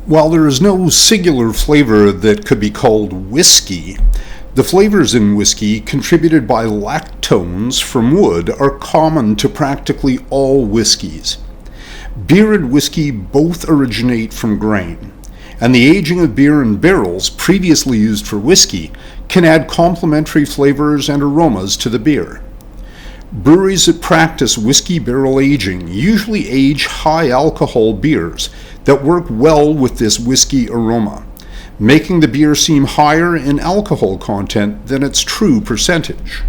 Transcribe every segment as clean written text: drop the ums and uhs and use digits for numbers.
While there is no singular flavor that could be called whiskey, the flavors in whiskey contributed by lactones from wood are common to practically all whiskeys. Beer and whiskey both originate from grain, and the aging of beer in barrels previously used for whiskey can add complementary flavors and aromas to the beer. Breweries that practice whiskey barrel aging usually age high alcohol beers that work well with this whiskey aroma, making the beer seem higher in alcohol content than its true percentage.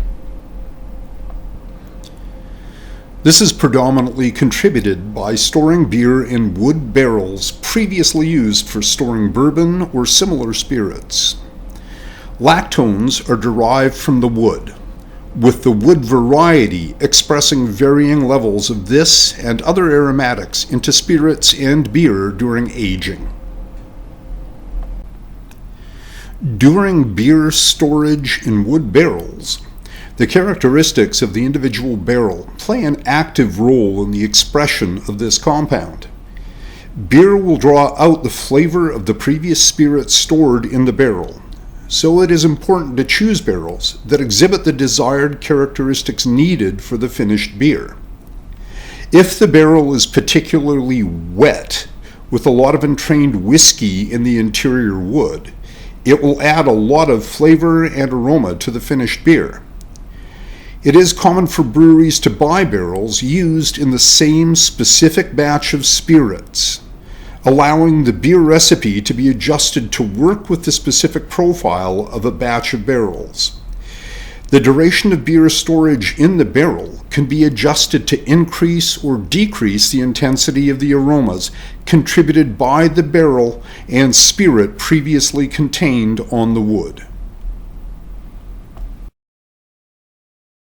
This is predominantly contributed by storing beer in wood barrels previously used for storing bourbon or similar spirits. Lactones are derived from the wood, with the wood variety expressing varying levels of this and other aromatics into spirits and beer during aging. During beer storage in wood barrels, the characteristics of the individual barrel play an active role in the expression of this compound. Beer will draw out the flavor of the previous spirit stored in the barrel, so it is important to choose barrels that exhibit the desired characteristics needed for the finished beer. If the barrel is particularly wet, with a lot of entrained whiskey in the interior wood, it will add a lot of flavor and aroma to the finished beer. It is common for breweries to buy barrels used in the same specific batch of spirits, allowing the beer recipe to be adjusted to work with the specific profile of a batch of barrels. The duration of beer storage in the barrel can be adjusted to increase or decrease the intensity of the aromas contributed by the barrel and spirit previously contained on the wood.